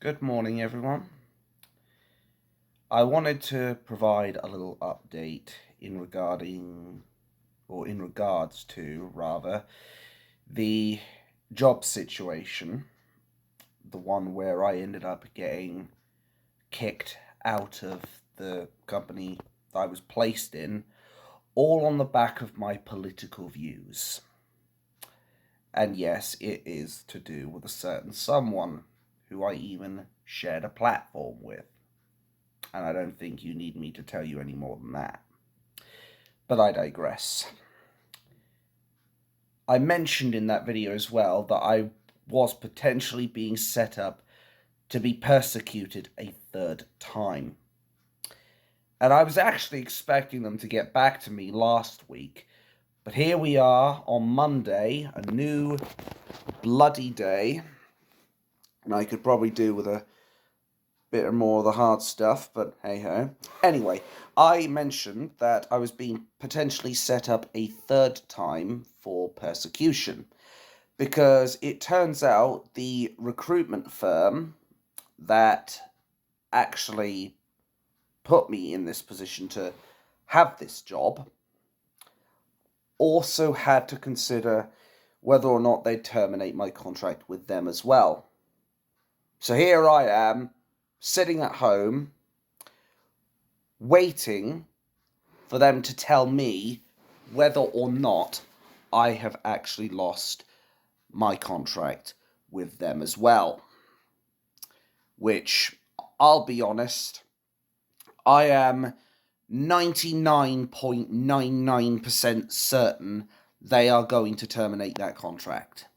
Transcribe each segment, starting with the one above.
Good morning, everyone. I wanted to provide a little update in regards to the job situation, the one where I ended up getting kicked out of the company I was placed in, all on the back of my political views. And yes, it is to do with a certain someone who I even shared a platform with. And I don't think you need me to tell you any more than that. But I digress. I mentioned in that video as well that I was potentially being set up to be persecuted a third time. And I was actually expecting them to get back to me last week. But here we are on Monday, a new bloody day. And I could probably do with a bit more of the hard stuff, but hey-ho. Anyway, I mentioned that I was being potentially set up a third time for persecution, because it turns out the recruitment firm that actually put me in this position to have this job also had to consider whether or not they'd terminate my contract with them as well. So here I am, sitting at home, waiting for them to tell me whether or not I have actually lost my contract with them as well. Which, I'll be honest, I am 99.99% certain they are going to terminate that contract.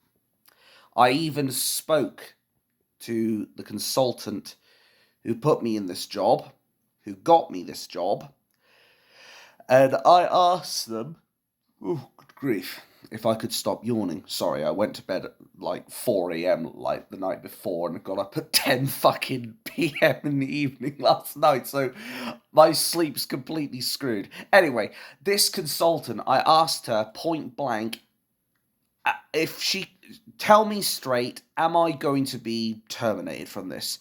I even spoke to the consultant who put me in this job, who got me this job, and I asked them, oh, good grief, if I could stop yawning. Sorry, I went to bed at like 4 a.m. like the night before and got up at 10 fucking p.m. in the evening last night, so my sleep's completely screwed. Anyway, this consultant, I asked her point blank, if she, tell me straight, am I going to be terminated from this?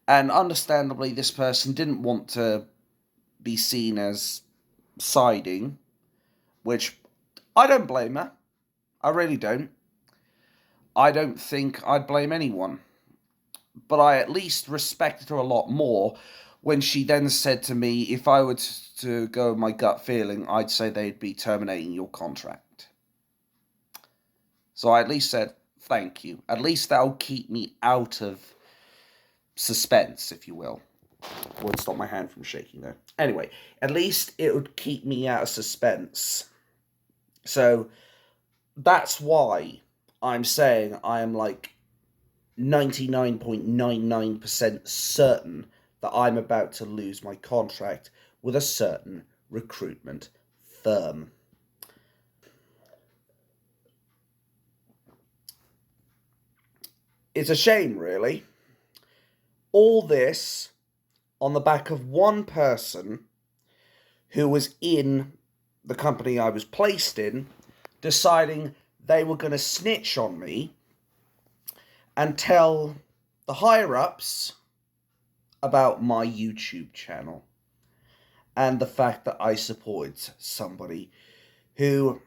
And understandably, this person didn't want to be seen as siding, which I don't blame her. I really don't. I don't think I'd blame anyone. But I at least respected her a lot more when she then said to me, if I were to go with my gut feeling, I'd say they'd be terminating your contract. So I at least said, thank you. At least that'll keep me out of suspense, if you will. Wouldn't stop my hand from shaking though. Anyway, at least it would keep me out of suspense. So that's why I'm saying I am like 99.99% certain that I'm about to lose my contract with a certain recruitment firm. It's a shame, really. All this on the back of one person who was in the company I was placed in, deciding they were going to snitch on me and tell the higher-ups about my YouTube channel and the fact that I supported somebody who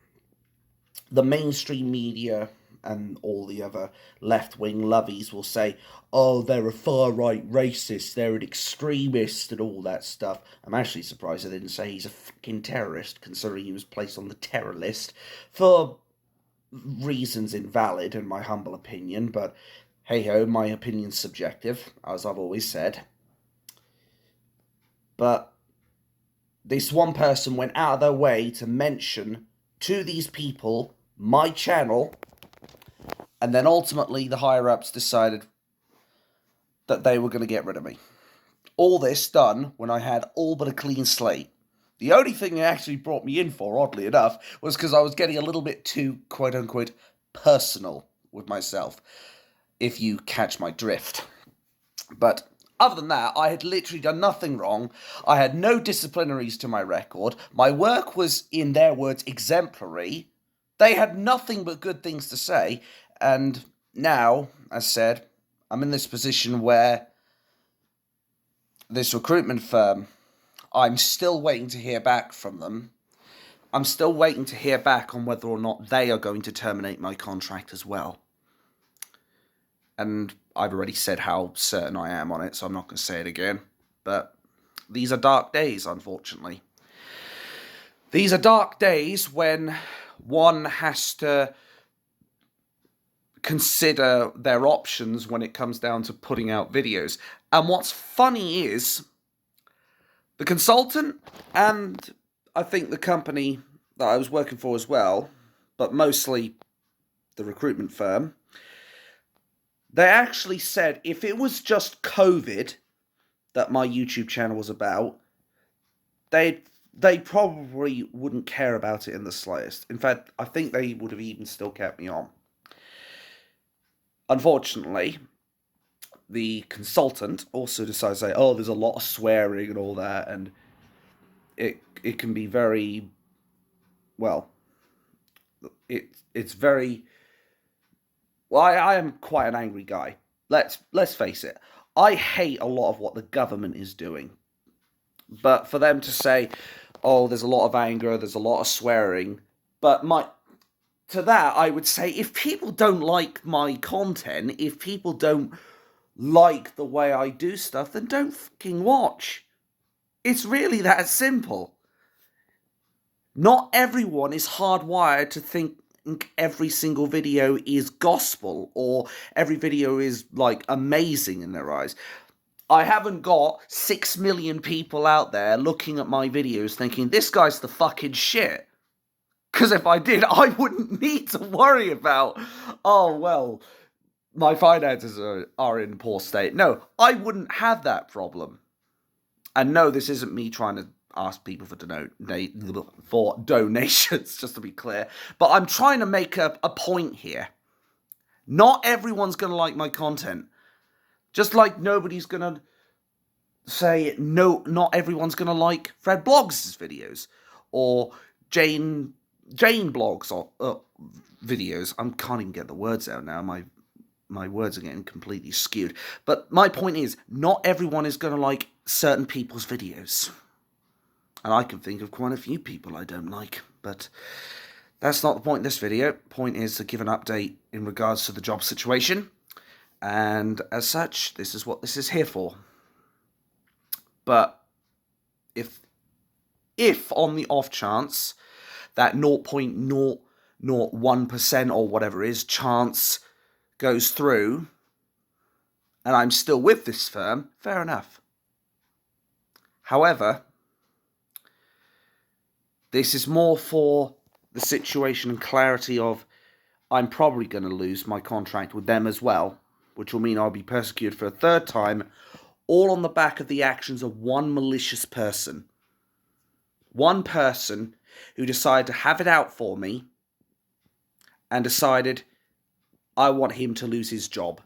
the mainstream media and all the other left-wing lovies will say, oh, they're a far-right racist, they're an extremist and all that stuff. I'm actually surprised they didn't say he's a fucking terrorist, considering he was placed on the terror list for reasons invalid, in my humble opinion, but hey-ho, my opinion's subjective, as I've always said. But this one person went out of their way to mention to these people my channel, and then ultimately the higher-ups decided that they were going to get rid of me. All this done when I had all but a clean slate. The only thing they actually brought me in for, oddly enough, was because I was getting a little bit too, quote-unquote, personal with myself, if you catch my drift. But other than that, I had literally done nothing wrong. I had no disciplinaries to my record. My work was, in their words, exemplary. They had nothing but good things to say. And now, as said, I'm in this position where this recruitment firm, I'm still waiting to hear back from them. I'm still waiting to hear back on whether or not they are going to terminate my contract as well. And I've already said how certain I am on it, so I'm not going to say it again. But these are dark days, unfortunately. These are dark days when one has to consider their options when it comes down to putting out videos. And what's funny is the consultant and I think the company that I was working for as well, but mostly the recruitment firm, they actually said if it was just COVID that my YouTube channel was about, they probably wouldn't care about it in the slightest. In fact, I think they would have even still kept me on. Unfortunately, the consultant also decided to say, oh, there's a lot of swearing and all that, and it can be very, well, it's very, well, I am quite an angry guy. Let's face it. I hate a lot of what the government is doing. But for them to say, oh, there's a lot of anger, there's a lot of swearing, but to that, I would say, if people don't like my content, if people don't like the way I do stuff, then don't fucking watch. It's really that simple. Not everyone is hardwired to think every single video is gospel or every video is, like, amazing in their eyes. I haven't got 6 million people out there looking at my videos thinking, this guy's the fucking shit. Because if I did, I wouldn't need to worry about, oh, well, my finances are in poor state. No, I wouldn't have that problem. And no, this isn't me trying to ask people for donations, just to be clear. But I'm trying to make a point here. Not everyone's going to like my content. Just like nobody's going to say, no, not everyone's going to like Fred Blogs' videos. Or Jane Blogs or videos. I can't even get the words out now. My words are getting completely skewed. But my point is, not everyone is going to like certain people's videos. And I can think of quite a few people I don't like. But that's not the point of this video. The point is to give an update in regards to the job situation. And as such, this is what this is here for. But if on the off chance that 0.001% or whatever is chance goes through, and I'm still with this firm, fair enough. However, this is more for the situation and clarity of I'm probably going to lose my contract with them as well, which will mean I'll be persecuted for a third time, all on the back of the actions of one malicious person. One person who decided to have it out for me and decided I want him to lose his job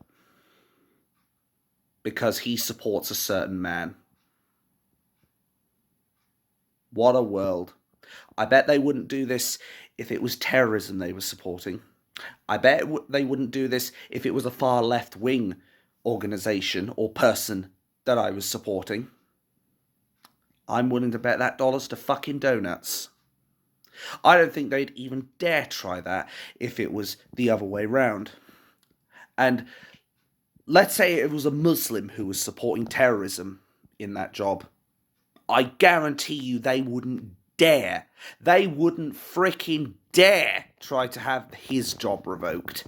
because he supports a certain man. What a world. I bet they wouldn't do this if it was terrorism they were supporting. I bet they wouldn't do this if it was a far left-wing organisation or person that I was supporting. I'm willing to bet that dollars to fucking donuts. I don't think they'd even dare try that if it was the other way round. And let's say it was a Muslim who was supporting terrorism in that job. I guarantee you they wouldn't dare. They wouldn't freaking dare try to have his job revoked.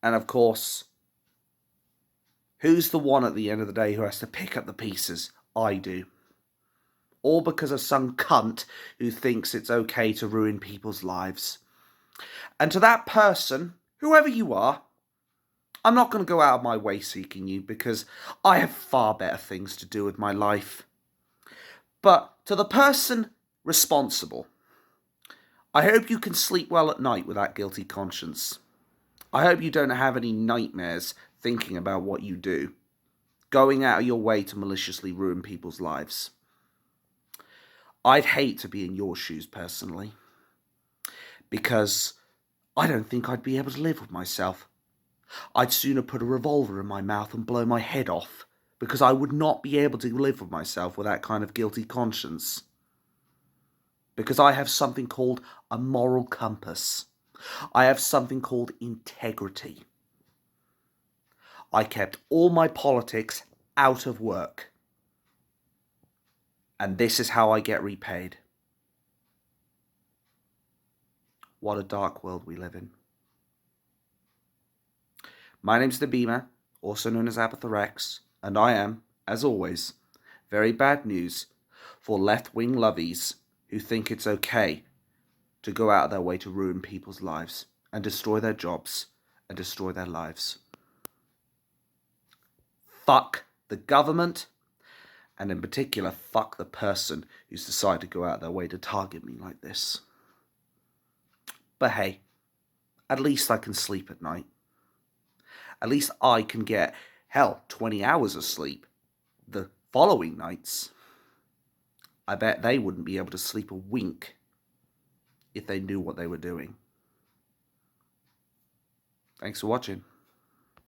And of course, who's the one at the end of the day who has to pick up the pieces? I do. All because of some cunt who thinks it's okay to ruin people's lives. And to that person, whoever you are, I'm not going to go out of my way seeking you because I have far better things to do with my life. But to the person responsible, I hope you can sleep well at night with that guilty conscience. I hope you don't have any nightmares thinking about what you do, going out of your way to maliciously ruin people's lives. I'd hate to be in your shoes personally, because I don't think I'd be able to live with myself. I'd sooner put a revolver in my mouth and blow my head off, because I would not be able to live with myself with that kind of guilty conscience. Because I have something called a moral compass. I have something called integrity. I kept all my politics out of work. And this is how I get repaid. What a dark world we live in. My name's the Beamer, also known as Apathorex, and I am, as always, very bad news for left-wing lovies who think it's okay to go out of their way to ruin people's lives and destroy their jobs and destroy their lives. Fuck the government, and in particular, fuck the person who's decided to go out of their way to target me like this. But hey, at least I can sleep at night. At least I can get, 20 hours of sleep the following nights. I bet they wouldn't be able to sleep a wink if they knew what they were doing. Thanks for watching.